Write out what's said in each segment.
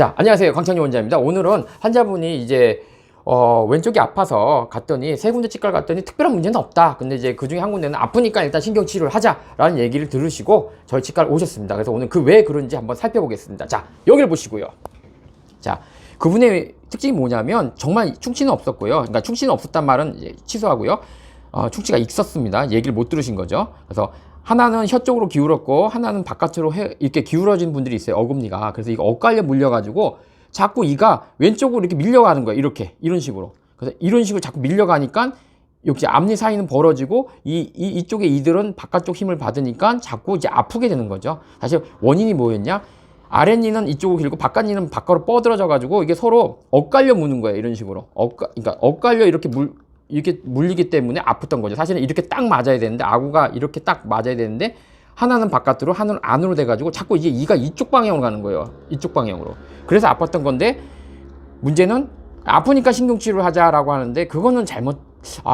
자, 안녕하세요. 강창희 원장입니다. 오늘은 환자분이 이제 왼쪽이 아파서 갔더니 세 군데 치과를 갔더니 특별한 문제는 없다. 근데 이제 그 중에 한 군데는 아프니까 일단 신경 치료를 하자라는 얘기를 들으시고 저희 치과를 오셨습니다. 그래서 오늘 그 왜 그런지 한번 살펴보겠습니다. 자, 여기를 보시고요. 자, 그분의 특징이 뭐냐면 정말 충치는 없었고요. 그러니까 충치는 없었단 말은 이제 취소하고요. 충치가 있었습니다. 얘기를 못 들으신 거죠. 그래서 하나는 혀 쪽으로 기울었고 하나는 바깥으로 이렇게 기울어진 분들이 있어요. 어금니가. 그래서 이거 엇갈려 물려가지고 자꾸 이가 왼쪽으로 이렇게 밀려가는 거예요. 이런 식으로. 그래서 이런 식으로 자꾸 밀려가니까 역시 앞니 사이는 벌어지고 이쪽의 이들은 바깥쪽 힘을 받으니까 자꾸 이제 아프게 되는 거죠. 사실 원인이 뭐였냐? 아랫니는 이쪽으로 길고 바깥니는 바깥으로 뻗어져 가지고 이게 서로 엇갈려 무는 거예요. 이런 식으로. 그러니까 엇갈려 이렇게 물리기 때문에 아팠던 거죠. 사실은 이렇게 딱 맞아야 되는데, 아구가 이렇게 딱 맞아야 되는데, 하나는 바깥으로, 하나는 안으로 돼가지고 자꾸 이제 이가 이쪽 방향으로 가는 거예요. 이쪽 방향으로. 그래서 아팠던 건데, 문제는 아프니까 신경치료를 하자라고 하는데, 그거는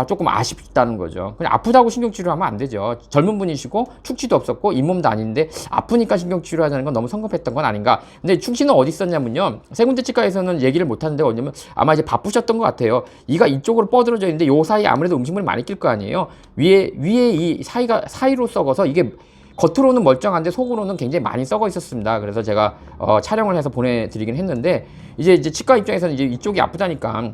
조금 아쉽다는 거죠. 그냥 아프다고 신경치료하면 안 되죠. 젊은 분이시고, 충치도 없었고, 잇몸도 아닌데, 아프니까 신경치료하자는 건 너무 성급했던 건 아닌가. 근데 충치는 어디 있었냐면요. 세 군데 치과에서는 얘기를 못 하는데, 어냐면 아마 이제 바쁘셨던 것 같아요. 이가 이쪽으로 뻗어져 있는데, 요 사이에 아무래도 음식물이 많이 낄 거 아니에요. 위에 이 사이로 썩어서 이게 겉으로는 멀쩡한데 속으로는 굉장히 많이 썩어 있었습니다. 그래서 제가 촬영을 해서 보내드리긴 했는데, 이제 치과 입장에서는 이제 이쪽이 아프다니까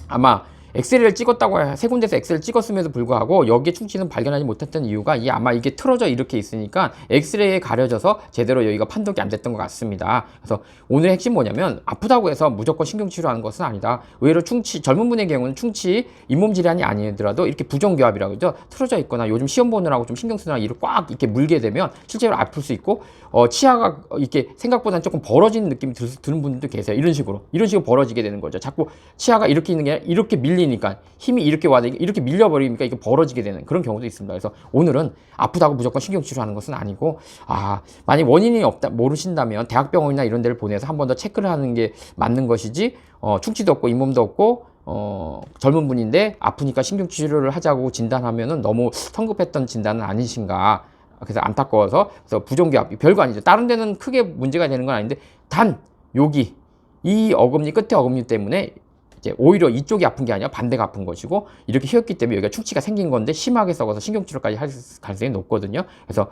아마 엑스레이를 찍었다고 세 군데서 엑스레이를 찍었음에도 불구하고 여기에 충치는 발견하지 못했던 이유가 아마 이게 틀어져 이렇게 있으니까 엑스레이에 가려져서 제대로 여기가 판독이 안 됐던 것 같습니다. 그래서 오늘의 핵심 뭐냐면 아프다고 해서 무조건 신경치료하는 것은 아니다. 의외로 젊은 분의 경우는 충치, 잇몸 질환이 아니더라도 이렇게 부정교합이라고 하죠. 틀어져 있거나 요즘 시험 보느라고 좀 신경 쓰느라 이를 꽉 이렇게 물게 되면 실제로 아플 수 있고 치아가 이렇게 생각보다는 조금 벌어지는 느낌이 드는 분들도 계세요. 이런 식으로 벌어지게 되는 거죠. 자꾸 치아가 이렇게 있는 게 아니라 이렇게 밀리니까 힘이 이렇게 와서 이렇게 밀려버리니까 이게 벌어지게 되는 그런 경우도 있습니다. 그래서 오늘은 아프다고 무조건 신경치료하는 것은 아니고, 만약 원인이 모르신다면 대학병원이나 이런 데를 보내서 한 번 더 체크를 하는 게 맞는 것이지, 충치도 없고 잇몸도 없고 젊은 분인데 아프니까 신경치료를 하자고 진단하면은 너무 성급했던 진단은 아니신가. 그래서 안타까워서, 그래서 부정교합 별거 아니죠. 다른 데는 크게 문제가 되는 건 아닌데, 단 여기 이 어금니 끝에 어금니 때문에 이제 오히려 이쪽이 아픈 게 아니라 반대가 아픈 것이고, 이렇게 휘었기 때문에 여기가 충치가 생긴 건데 심하게 썩어서 신경치료까지 할 가능성이 높거든요. 그래서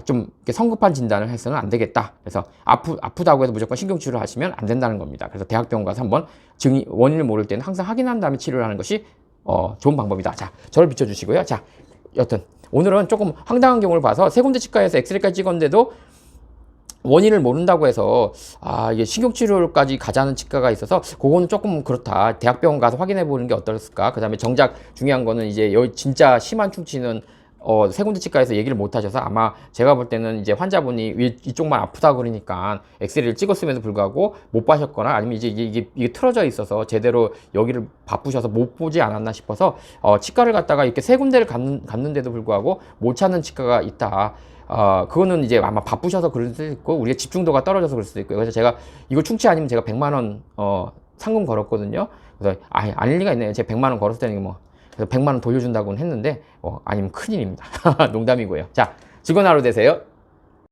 좀 이렇게 성급한 진단을 해서는 안 되겠다. 그래서 아프다고 해서 무조건 신경치료를 하시면 안 된다는 겁니다. 그래서 대학병원 가서 한번 원인을 모를 때는 항상 확인한 다음에 치료를 하는 것이 좋은 방법이다. 자, 저를 비춰주시고요. 자, 여튼 오늘은 조금 황당한 경우를 봐서 세 군데 치과에서 엑스레이까지 찍었는데도 원인을 모른다고 해서 이게 신경치료까지 가자는 치과가 있어서 그거는 조금 그렇다. 대학병원 가서 확인해 보는 게 어떨까. 그 다음에 정작 중요한 거는 이제 여기 진짜 심한 충치는 세 군데 치과에서 얘기를 못 하셔서 아마 제가 볼 때는 이제 환자분이 이쪽만 아프다 그러니까 엑스레이를 찍었음에도 불구하고 못 봐셨거나 아니면 이제 이게 틀어져 있어서 제대로 여기를 바쁘셔서 못 보지 않았나 싶어서 치과를 갔다가 이렇게 세 군데를 갔는데도 불구하고 못 찾는 치과가 있다. 그거는 이제 아마 바쁘셔서 그럴 수도 있고, 우리가 집중도가 떨어져서 그럴 수도 있고, 그래서 제가 이거 충치 아니면 제가 100만 원, 상금 걸었거든요. 그래서, 아닐 리가 있네. 제가 100만 원 걸었다니 그래서 100만 원 돌려준다고는 했는데, 아니면 큰일입니다. 농담이고요. 자, 즐거운 하루 되세요.